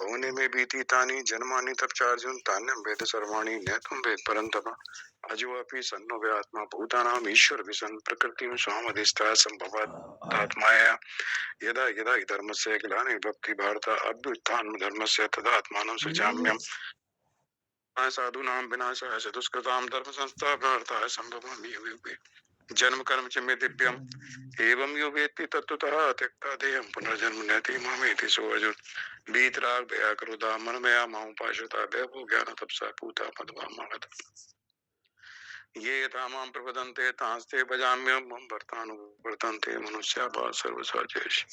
भवने में बीती तानी जन्मानि तप चार्जुन तान्यम वेद सर्वाणि न तुम वेद परंतप अजो अपि सन्नो वे आत्मा भूतानाम ईश्वर विसन प्रकृति स्वाम अधिष्ठा संभवत आत्माया यदा यदा हि धर्मस्य ग्लानि भक्ति भारत अभ्युत्थान धर्मस्य तदा आत्मानं सृजाम्यहम् साधूनां विनाशाय च दुष्कृतां धर्म संस्थापनार्थाय संभवामि युगे युगे जन्म कर्म च मे दिव्यम् एवं यो वेत्ति तत्त्वतः त्यक्ता देहं पुनर्जन्म नैति मामेति सो अर्जुन वीतराग भया क्रोधा मनमया मामुपाश्रिता वैभव ज्ञान तपसा पूता मध्वा मागत ये यथा मां प्रपदन्ते तांस्ते भजाम्यहम् मम वर्तानुवर्तन्ते मनुष्या सर्वसाचेषु।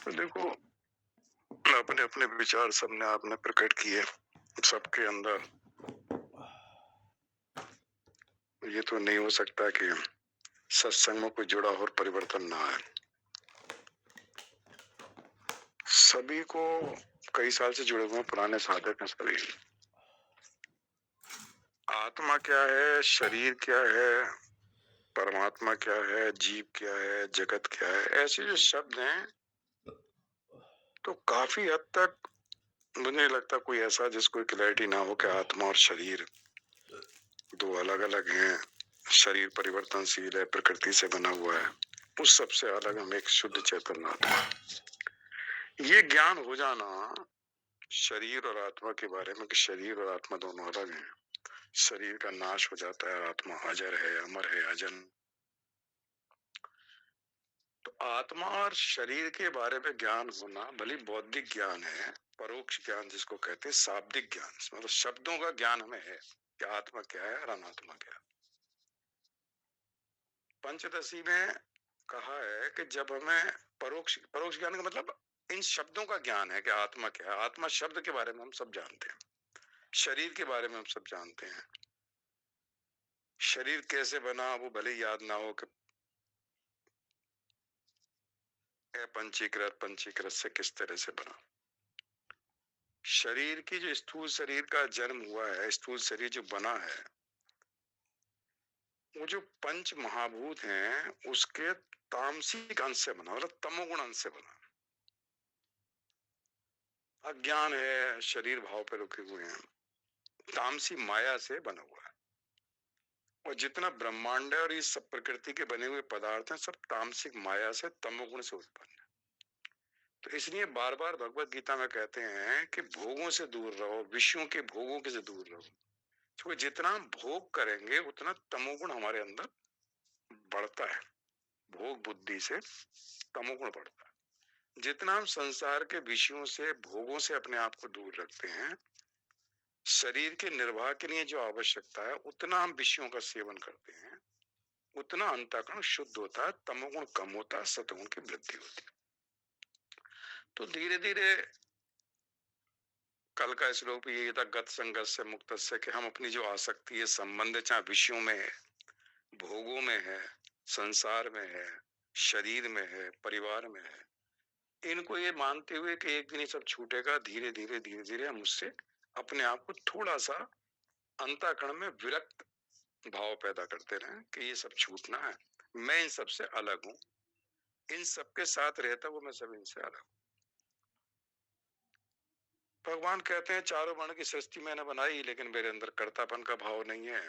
तो देखो, अपने अपने विचार सबने आपने प्रकट किए, सबके अंदर ये तो नहीं हो सकता कि सत्संग में कोई जुड़ा और परिवर्तन ना आए। सभी को कई साल से जुड़े हुए पुराने साधक हैं सभी। आत्मा क्या है, शरीर क्या है, परमात्मा क्या है, जीव क्या है, जगत क्या है, ऐसे जो शब्द हैं तो काफी हद तक मुझे नहीं लगता कोई ऐसा जिसको क्लैरिटी ना हो कि आत्मा और शरीर दो अलग अलग हैं। शरीर परिवर्तनशील है, प्रकृति से बना हुआ है, उस सबसे अलग हम एक शुद्ध चैतन्य आत्मा। ये ज्ञान हो जाना शरीर और आत्मा के बारे में कि शरीर और आत्मा दोनों अलग हैं, शरीर का नाश हो जाता है, आत्मा अजर है, अमर है, अजन्म। तो आत्मा और शरीर के बारे में ज्ञान होना भले बौद्धिक ज्ञान है, परोक्ष ज्ञान जिसको कहते हैं, शाब्दिक ज्ञान मतलब शब्दों का ज्ञान हमें है कि आत्मा क्या है और अनात्मा क्या है। पंचदशी में कहा है कि जब हमें परोक्ष ज्ञान का मतलब इन शब्दों का ज्ञान है कि आत्मा क्या है। आत्मा शब्द के बारे में हम सब जानते हैं, शरीर के बारे में हम सब जानते हैं। शरीर कैसे बना वो भले याद ना हो कि पंचीकृत से किस तरह से बना। शरीर की जो स्थूल शरीर का जन्म हुआ है, स्थूल शरीर जो बना है, वो जो पंच महाभूत हैं उसके तामसिक अंश से बना, मतलब तमोगुण अंश से बना। अज्ञान है, शरीर भाव पे रुके हुए हैं, तामसी माया से बना हुआ है। और जितना ब्रह्मांड है और इस सब प्रकृति के बने हुए पदार्थ हैं सब तामसिक माया से, तमोगुण से उत्पन्न है। तो इसलिए बार बार भगवत गीता में कहते हैं कि भोगों से दूर रहो, विषयों के भोगों के से दूर रहो। तो जितना हम भोग करेंगे उतना तमोगुण हमारे अंदर बढ़ता है, भोग बुद्धि से तमोगुण बढ़ता है। जितना हम संसार के विषयों से, भोगों से अपने आप को दूर रखते हैं, शरीर के निर्वाह के लिए जो आवश्यकता है उतना हम विषयों का सेवन करते हैं, उतना अंतःकरण शुद्ध होता है, तमोगुण कम होता है, सतगुण की वृद्धि होती है। तो धीरे धीरे कल का श्लोक भी यही था, गत संगत से मुक्त से, कि हम अपनी जो आसक्ति है, संबंध चाहे विषयों में है, भोगों में है, संसार में है, शरीर में है, परिवार में है, इनको ये मानते हुए कि एक दिन ये सब छूटेगा, धीरे धीरे हम उससे अपने आप को थोड़ा सा अंतःकरण में विरक्त भाव पैदा करते रहे कि ये सब छूटना है, मैं इन सब से अलग हूं, इन सबके साथ रहता वो मैं सब इनसे अलग हूं। भगवान कहते हैं चारों वर्ण की सृष्टि मैंने बनाई लेकिन मेरे अंदर कर्तापन का भाव नहीं है,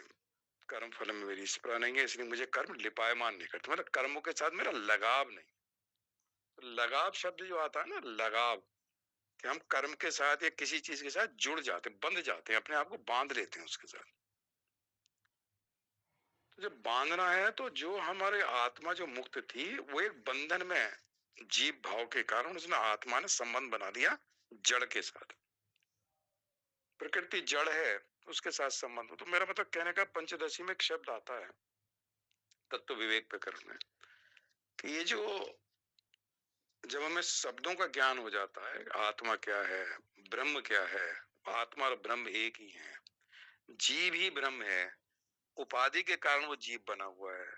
कर्म फल में मेरी स्पृहा नहीं है, इसलिए मुझे कर्म लिपायमान नहीं करते, मतलब कर्मों के साथ मेरा लगाव नहीं। लगाव शब्द जो आता है ना, लगाव, कि हम कर्म के साथ या किसी चीज के साथ जुड़ जाते, बंध जाते हैं, अपने आप को बांध लेते हैं उसके साथ। तो जब बांधना है तो जो हमारे आत्मा जो मुक्त थी वो एक बंधन में, जीव भाव के कारण उसने आत्मा ने संबंध बना दिया जड़ के साथ। प्रकृति जड़ है, उसके साथ संबंध हो। तो मेरा मतलब कहने का, पंचदशी में एक शब्द आता है तत्व विवेक प्रकरण में कि ये जो जब हमें शब्दों का ज्ञान हो जाता है, आत्मा क्या है, ब्रह्म क्या है, आत्मा और ब्रह्म एक ही है, जीव ही ब्रह्म है, उपाधि के कारण वो जीव बना हुआ है,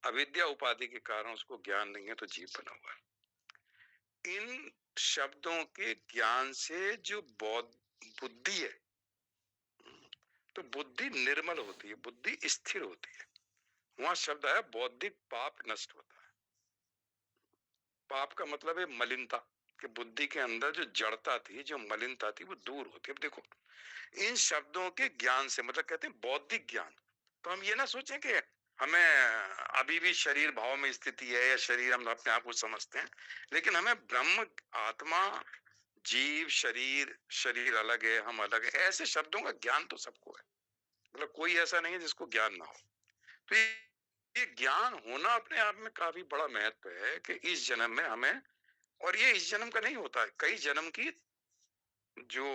अविद्या उपाधि के कारण उसको ज्ञान नहीं है तो जीव बना हुआ है। इन शब्दों के ज्ञान से जो बुद्धि है, तो बुद्धि निर्मल होती है, बुद्धि स्थिर होती है। वहां शब्द आया बौद्धिक पाप नष्ट होता है। पाप का मतलब है मलिनता, कि बुद्धि के अंदर जो जड़ता थी, जो मलिनता थी, वो दूर होती है। अब देखो, इन शब्दों के ज्ञान से, मतलब कहते हैं बौद्धिक ज्ञान, तो हम ये ना सोचें कि हमें अभी भी शरीर भाव में स्थिति है या शरीर हम अपने आप को समझते हैं, लेकिन हमें ब्रह्म, आत्मा, जीव, शरीर, शरीर अलग है, हम अलग है, ऐसे शब्दों का ज्ञान तो सबको है। मतलब कोई ऐसा नहीं है जिसको ज्ञान ना हो। तो ये ज्ञान होना अपने आप में काफी बड़ा महत्व है कि इस जन्म में हमें, और ये इस जन्म का नहीं होता है, कई जन्म की जो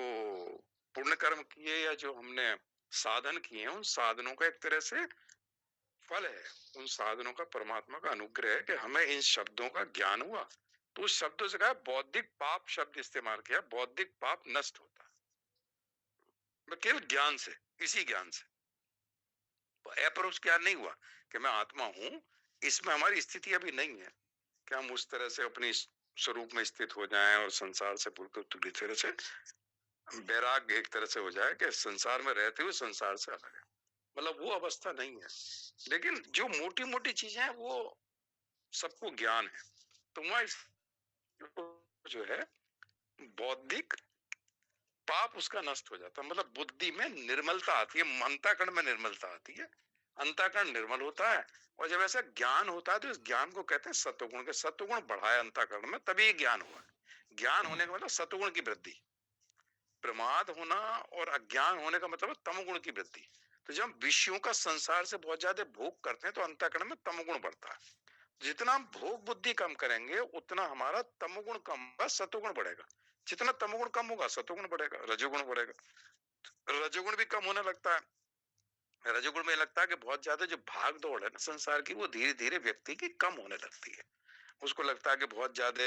पुण्य कर्म किए या जो हमने साधन किए हैं, उन साधनों का एक तरह से फल है। उन साधनों का परमात्मा का अनुग्रह है कि हमें इन शब्दों का ज्ञान हुआ। तो उस शब्दों से कहा बौद्धिक पाप शब्द इस्तेमाल किया, बौद्धिक पाप नष्ट होता है केवल ज्ञान से, इसी ज्ञान से। अपरोक्ष ज्ञान नहीं हुआ कि मैं आत्मा हूं, इसमें हमारी स्थिति अभी नहीं है कि हम उस तरह से अपनी स्वरूप में स्थित हो जाएं और संसार से बिल्कुल पूरी तरह से वैराग्य एक तरह से हो जाए कि संसार में रहते हुए संसार से अलग है। मतलब वो अवस्था नहीं है, लेकिन जो मोटी मोटी चीजें हैं वो सबको ज्ञान है। तो वहां जो है बौद्धिक पाप उसका नष्ट हो जाता है, मतलब बुद्धि में निर्मलता आती है, अंतःकरण में निर्मलता आती है, अंतःकरण निर्मल होता है। और जब ऐसा ज्ञान होता है तो इस ज्ञान को कहते हैं सत्वगुण के, सत्वगुण बढ़ाया अंतःकरण में तभी ज्ञान हुआ। ज्ञान होने का मतलब सत्वगुण की वृद्धि, प्रमाद होना और अज्ञान होने का मतलब तमोगुण की वृद्धि। तो जब हम विषयों का संसार से बहुत ज्यादा भोग करते हैं तो अंतःकरण में तमोगुण बढ़ता है। जितना हम भोग बुद्धि कम करेंगे उतना हमारा तमोगुण कम होगा, सतोगुण बढ़ेगा। जितना तमोगुण कम होगा सतोगुण बढ़ेगा, रजोगुण बढ़ेगा। रजोगुण भी कम होने लगता है। रजोगुण में लगता है कि बहुत ज्यादा जो भाग दौड़ है ना संसार की, वो धीरे धीरे व्यक्ति की कम होने लगती है। उसको लगता है कि बहुत ज्यादा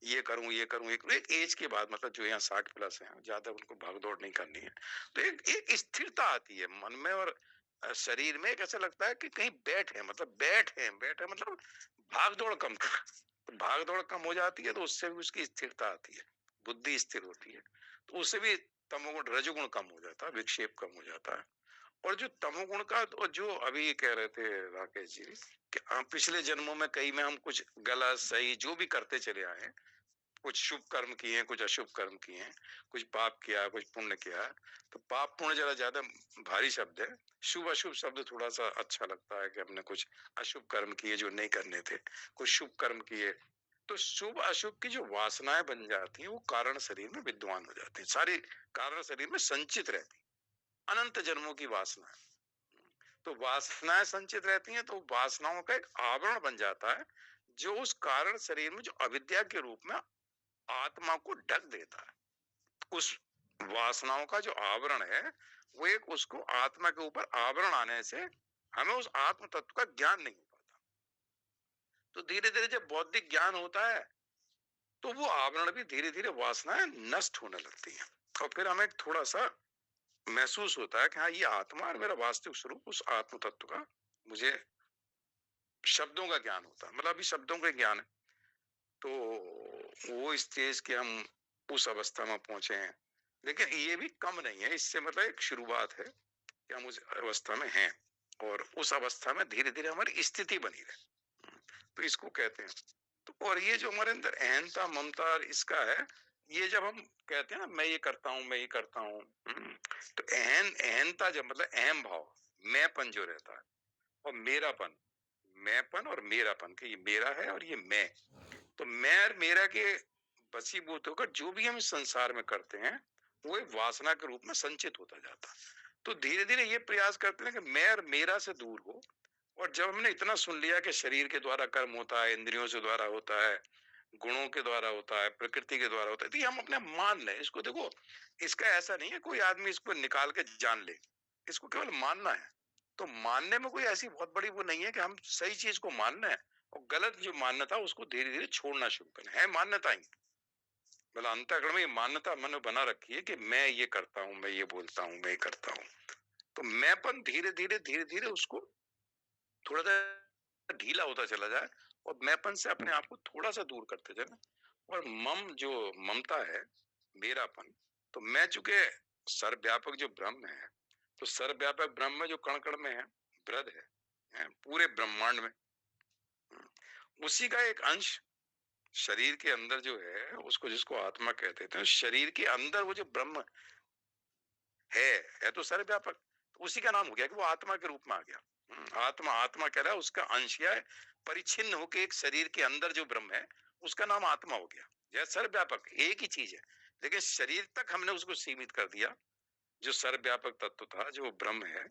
ये करूं ये करूं, एक एज के बाद, मतलब जो यहाँ 60+ है, ज्यादा उनको भाग दौड़ नहीं करनी है। तो एक स्थिरता आती है मन में और शरीर में। एक ऐसा लगता है कि कहीं बैठ है, मतलब बैठ है मतलब भाग दौड़ कम कर। तो भाग दौड़ कम हो जाती है तो उससे भी उसकी स्थिरता आती है, बुद्धि स्थिर होती है। तो उससे भी तमोगुण रजोगुण कम हो जाता है, विक्षेप कम हो जाता है। और जो तमोगुण का, तो जो अभी कह रहे थे राकेश जी कि पिछले जन्मों में कई में हम कुछ गलत सही जो भी करते चले आए हैं, कुछ शुभ कर्म किए हैं, कुछ अशुभ कर्म किए हैं, कुछ पाप किया, कुछ पुण्य किया। तो पाप पुण्य जरा ज्यादा भारी शब्द है, शुभ अशुभ शब्द थोड़ा सा अच्छा लगता है कि हमने कुछ अशुभ कर्म किए जो नहीं करने थे, कुछ शुभ कर्म किए। तो शुभ अशुभ की जो वासनाएं बन जाती हैं वो कारण शरीर में विद्यमान हो जाती है, सारी कारण शरीर में संचित रहती है, अनंत जन्मों की वासना। तो वासनाएं संचित रहती हैं तो वासनाओं का एक आवरण बन जाता है जो उस कारण शरीर में जो अविद्या के रूप में आत्मा को ढक देता है। उस वासनाओं का जो आवरण है वो एक, उसको आत्मा के ऊपर आवरण आने से हमें उस आत्म तत्व का ज्ञान नहीं हो पाता। तो धीरे धीरे जब बौद्धिक ज्ञान होता है तो वो आवरण भी धीरे धीरे वासनाएं नष्ट होने लगती हैं और फिर हमें थोड़ा सा महसूस होता है कि हाँ ये आत्मा और मेरा वास्तविक स्वरूप, उस आत्म तत्व का मुझे शब्दों का ज्ञान होता है। मतलब अभी शब्दों का ज्ञान है तो वो स्टेज के हम उस अवस्था में पहुंचे हैं, लेकिन ये भी कम नहीं है, इससे मतलब एक शुरुआत है कि हम उस अवस्था में हैं और उस अवस्था में धीरे धीरे हमारी स्थिति बनी रहे। तो इसको कहते हैं। तो और ये जो हमारे अंदर अहंता ममता इसका है, ये जब हम कहते हैं ना मैं ये करता हूँ मैं ये करता हूँ, तो अहंता जब मतलब अहम भाव, मैंपन जो रहता है, और मेरापन, मैंपन और मेरापन कि ये मेरा है और ये मैं। तो मैं और मेरा के वशीभूत होकर जो भी हम इस संसार में करते हैं वो एक वासना के रूप में संचित होता जाता है। तो धीरे धीरे ये प्रयास करते हैं कि मैं और मेरा से दूर हो। और जब हमने इतना सुन लिया कि शरीर के द्वारा कर्म होता है, इंद्रियों से द्वारा होता है, गुणों के द्वारा होता है, प्रकृति के द्वारा होता है, तो ये हम अपने मान लें इसको। देखो इसका ऐसा नहीं है कोई आदमी इसको निकाल के जान ले, इसको केवल मानना है। तो मानने में कोई ऐसी बहुत बड़ी वो नहीं है कि हम सही चीज को मान रहे हैं और गलत जो मान्यता उसको धीरे धीरे छोड़ना शुरू करें। है मान्यता ही, मतलब अंतःकरण में ये मान्यता मन में बना रखी है कि मैं ये करता हूँ, मैं ये बोलता हूँ, मैं ये करता हूँ। तो मैंपन धीरे धीरे उसको थोड़ा सा ढीला होता चला जाए और मैंपन से अपने आप को थोड़ा सा दूर करते जाए। और मम जो ममता है, मेरापन, तो मैं चूंकि सर्वव्यापक जो ब्रह्म है, तो सर्वव्यापक ब्रह्म में जो कण कण में है ब्रद है, पूरे ब्रह्मांड में उसी का एक अंश शरीर के अंदर जो है उसको, जिसको आत्मा कहते थे, शरीर के अंदर वो जो ब्रह्म है तो सर्वव्यापक, तो उसी का नाम हो गया कि वो आत्मा के रूप में आ गया। आत्मा, आत्मा कह रहा है उसका अंश या परिच्छिन्न होकर एक शरीर के अंदर जो ब्रह्म है उसका नाम आत्मा हो गया। यह सर्वव्यापक एक ही चीज है, लेकिन शरीर तक हमने उसको सीमित कर दिया। जो सर्वव्यापक तत्व था, जो ब्रह्म है,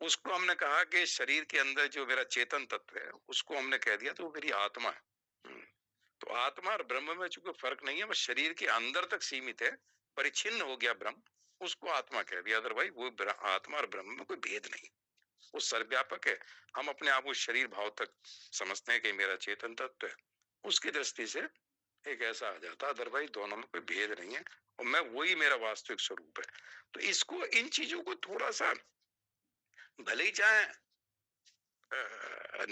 उसको हमने कहा कि शरीर के अंदर जो मेरा चेतन तत्व है उसको हमने कह दिया तो वो मेरी आत्मा है। तो आत्मा और ब्रह्म में चूंकि फर्क नहीं है, वो शरीर के अंदर तक सीमित है, परिच्छिन्न हो गया ब्रह्म, उसको आत्मा कह दिया। अदरवाइज वो आत्मा और ब्रह्म में कोई भेद नहीं, वो सर्वव्यापक है। हम अपने आप को शरीर भाव तक समझते हैं कि मेरा चेतन तत्व है, उसकी दृष्टि से एक ऐसा आ जाता, अदरवाइज दोनों में कोई भेद नहीं है और मैं वही मेरा वास्तविक स्वरूप है। तो इसको, इन चीजों को थोड़ा सा, भले ही चाहे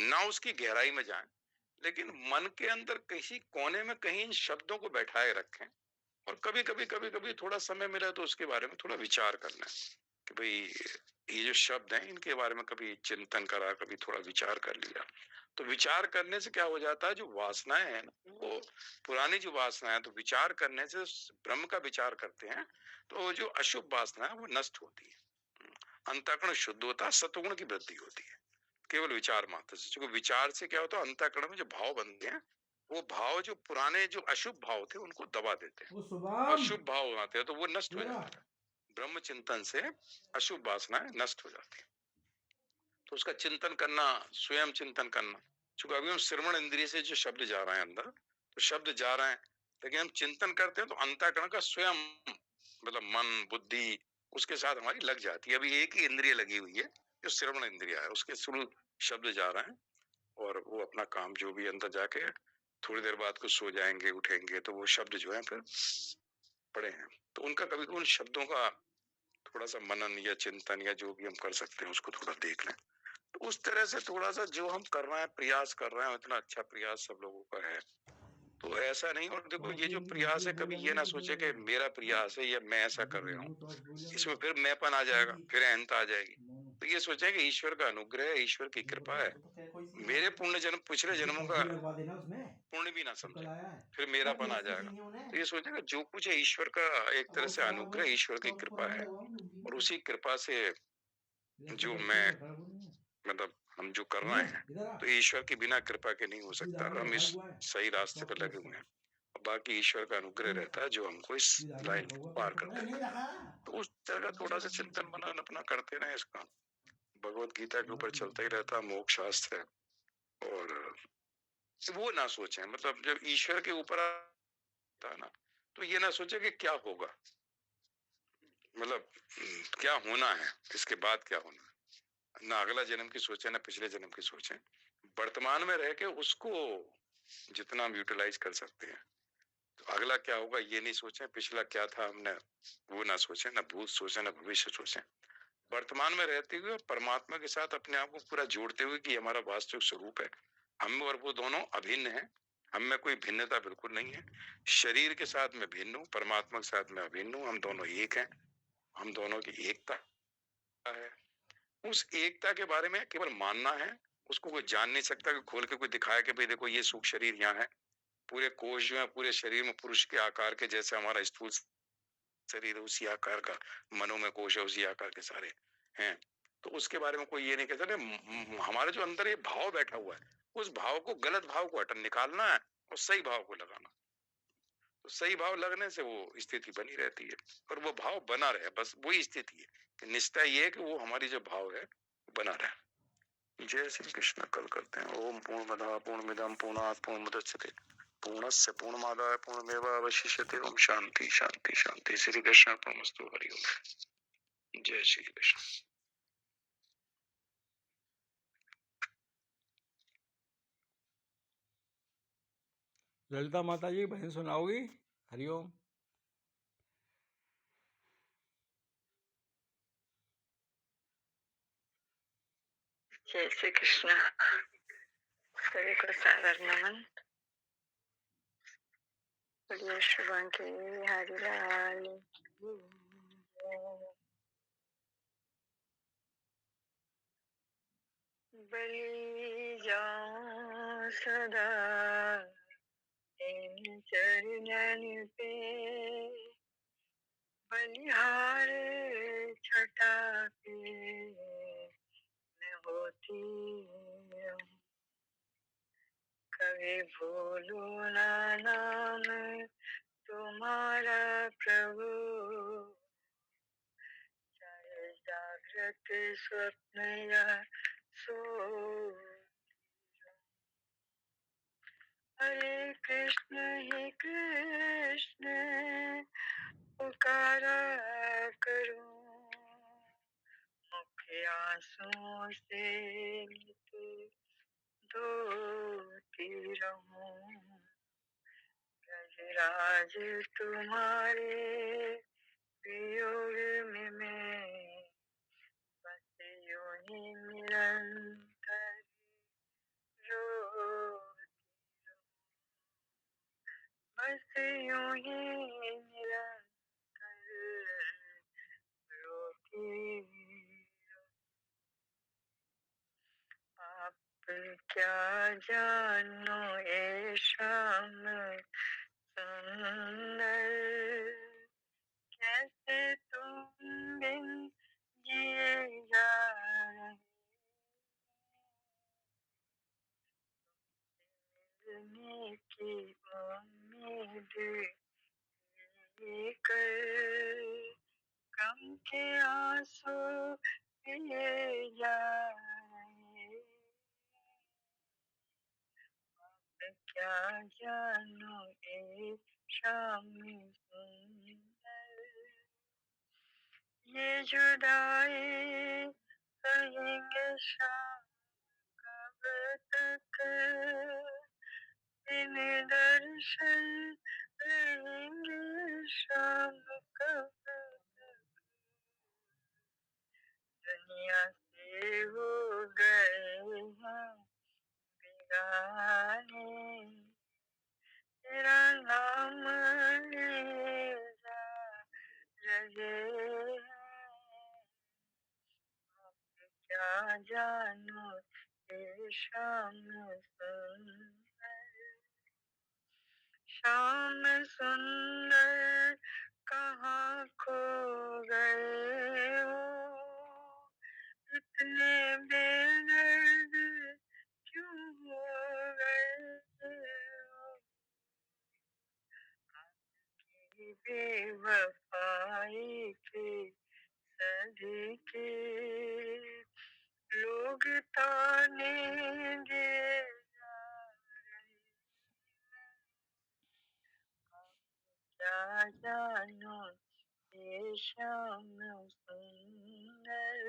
ना उसकी गहराई में जाएं, लेकिन मन के अंदर किसी कोने में कहीं इन शब्दों को बैठाए रखें और कभी कभी थोड़ा समय मिला तो उसके बारे में थोड़ा विचार करना है कि भाई ये जो शब्द हैं इनके बारे में कभी चिंतन करा, कभी थोड़ा विचार कर लिया। तो विचार करने से क्या हो जाता है, जो वासनाएं हैं ना, वो पुरानी जो वासनाएं हैं, तो विचार करने से ब्रह्म का विचार करते हैं तो जो अशुभ वासना है वो नष्ट होती है, अंतःकरण शुद्ध होता है, सत्वगुण की वृद्धि होती है केवल विचार मात्र से। क्योंकि विचार से क्या होता है, अंतःकरण में जो भाव बनते हैं, वो भाव जो पुराने जो अशुभ भाव थे उनको दबा देते हैं और शुभ भाव आते हैं तो वो नष्ट हो जाते हैं। ब्रह्म चिंतन से अशुभ वासनाएं नष्ट हो जाती है। तो उसका चिंतन करना, स्वयं चिंतन करना, चूंकि अभी हम श्रवण इंद्रिय से जो शब्द जा रहे हैं अंदर, तो शब्द जा रहे हैं, लेकिन हम चिंतन करते हैं तो अंतःकरण का स्वयं, मतलब मन बुद्धि उसके साथ हमारी लग जाती है। अभी एक ही इंद्रिय लगी हुई है जो श्रवण इंद्रिय है, उसके थ्रू शब्द जा रहे हैं और वो अपना काम जो भी अंदर जाके थोड़ी देर बाद को सो जाएंगे, उठेंगे तो वो शब्द जो है फिर पड़े हैं। तो उनका कभी उन शब्दों का थोड़ा सा मनन या चिंतन या जो भी हम कर सकते हैं उसको थोड़ा देख लें। तो उस तरह से थोड़ा सा जो हम कर रहे हैं, प्रयास कर रहे हैं, इतना अच्छा प्रयास सब लोगों का है। तो ऐसा नहीं, और देखो ये जो प्रयास है, कभी ये ना सोचे कि मेरा प्रयास है या मैं ऐसा कर रहा हूँ, इसमें फिर मैंपन आ जाएगा, फिर अहंता आ जाएगी। तो ये सोचे कि ईश्वर का अनुग्रह है, ईश्वर की कृपा है, मेरे पुण्य जन्म, पिछले जन्मों का पुण्य भी ना समझे, फिर मेरापन आ जाएगा। तो ये सोचेगा जो कुछ है ईश्वर का एक तरह से अनुग्रह, ईश्वर की कृपा है, और उसी कृपा से जो मैं, मतलब हम जो कर रहे हैं तो ईश्वर की बिना कृपा के नहीं हो सकता, और हम इस सही रास्ते पर लगे हुए हैं। बाकी ईश्वर का अनुग्रह रहता है जो हमको इस लाइन को पार कर देता है। तो उस तरह थोड़ा सा चिंतन मनन अपना करते रहे। इसका भगवत गीता के ऊपर चलता ही रहता, मोक्ष शास्त्र है। और वो ना सोचे, मतलब जब ईश्वर के ऊपर आता है ना, तो ये ना सोचे कि क्या होगा, मतलब क्या होना है, इसके बाद क्या होना है। ना अगला जन्म की सोचे, ना पिछले जन्म की सोचे, वर्तमान में रह के उसको जितना हम यूटिलाइज कर सकते हैं। तो अगला क्या होगा ये नहीं सोचे, पिछला क्या था हमने वो ना सोचे, ना भूत सोचे, ना भविष्य सोचे। वर्तमान में रहते हुए परमात्मा के साथ अपने आप को पूरा जोड़ते हुए कि हमारा वास्तविक स्वरूप है, हम और वो दोनों अभिन्न है, हम में कोई भिन्नता बिल्कुल नहीं है। शरीर के साथ में भिन्न हूँ, परमात्मा के साथ में अभिन्न हूँ, हम दोनों एक हैं, हम दोनों की एकता है। उस एकता के बारे में केवल मानना है, उसको कोई जान नहीं सकता कि खोल के कोई दिखाया कि भाई देखो ये सूक्ष्म शरीर यहाँ है। पूरे कोश जो है पूरे शरीर में पुरुष के आकार के जैसे हमारा स्थूल शरीर उसी आकार का, मनो में कोश है उसी आकार के सारे हैं। तो उसके बारे में कोई ये नहीं कहता। हमारे जो अंदर ये भाव बैठा हुआ है, उस भाव को, गलत भाव को हटन निकालना है और सही भाव को लगाना। तो सही भाव लगने से वो स्थिति बनी रहती है और वो भाव बना रहे, बस वही स्थिति है कि निष्ठा ये है कि वो हमारी जो भाव है बना रहे। जय श्री कृष्ण। कल करते हैं। ओम पूर्णमदः पूर्णमिदं पूर्णात् पूर्णमुदच्यते पूर्णस्य पूर्णमादाय पूर्णमेवावशिष्यते। ओम शांति शांति शांति। श्री कृष्ण अर्पणमस्तु। हरि ओम। जय श्री कृष्ण। ललिता माता जी भजन सुनाओगी? हरिओम। जय श्री कृष्ण। सभी को सादर नमन। बोलिए शुभांगी हरिलाल। बलि जाऊं सदा इन चरणन पे बलिहार छटा पे मैं होती हूँ। कभी भूलू ना नाम तुम्हारा प्रभु, चाहे जागृत स्वप्न या सो। हरे कृष्ण पुकारा करूं, मुख आंसुओं से धोती रहूं। गजराज तुम्हारे वियोग में मैं बस यूं ही निरंतर रोती रहूं। बस यूं ही निरंतर रोती। आप क्या जानो ये शाम सुंदर, कैसे तुम बिन जिए जा रहे। मिलने की उम्मीद लेकर गम के आंसू पिए जा रहे। क्या जानो ये शाम सुंदर, ये जुदाई सहेंगे शाम कब तक, इन दर्शन रहेंगे शाम कब तक। दुनिया से हो गए हैं बेगाने, तेरा नाम लिए जा रहे हैं। क्या जानो ये शाम सुंदर, शाम सुंदर कहाँ खो गए हो। इतने बेदर्द क्यों हो गए हो। आपकी बेवफाई के सदी के लोग ताने दे जा रहे। क्या जानो ये शाम सुंदर,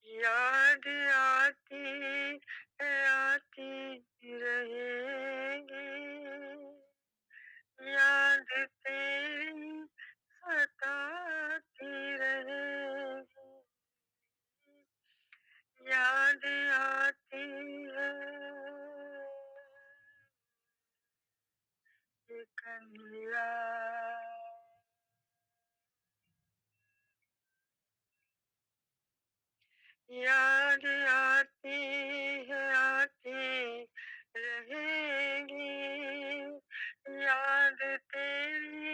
याद आती है आती रहेगी। याद तेरी सताती रहेगी। याद आती है ये कन्हैया। याद आती है आती रहेगी। याद तेरी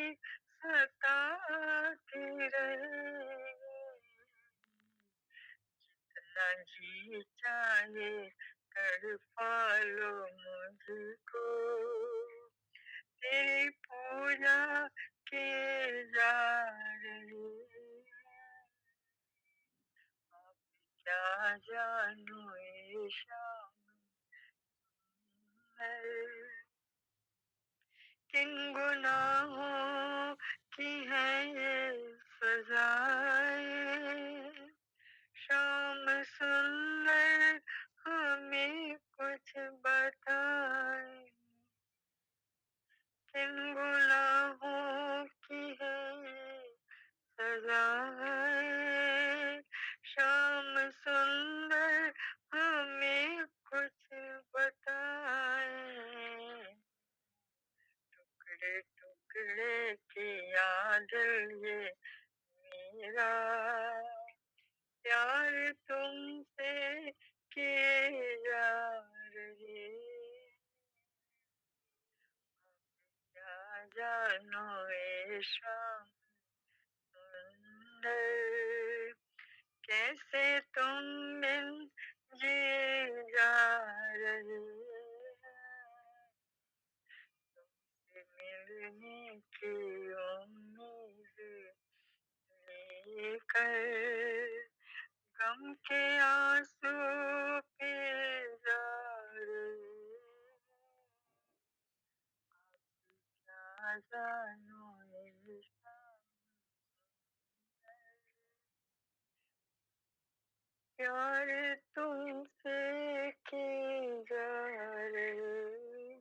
सताती रहेगी। जितना जी चाहे तड़पा लो मुझको, तेरी पूजा के जा रही है। क्या जानू ये शाम है, किन गुनाहों की है ये सजाएं। शाम सुंदर हमें कुछ बताए, किन गुनाहों की है ये सजाएं। शाम सुंदर हमें कुछ बताए। टुकड़े टुकड़े किया दिल ये मेरा, प्यार तुमसे किए जा रहे। जानो ये शाम सुंदर, कैसे तुम बिन जिए जा रहे हैं, तुमसे मिलने की उम्मीद लेकर गम के आंसू पी जा रहे हैं। क्या जानो ये शाम प्यार तुमसे की जा रही।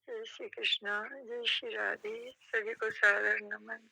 जय श्री कृष्णा, जय श्री राधे, सभी को सादर नमन।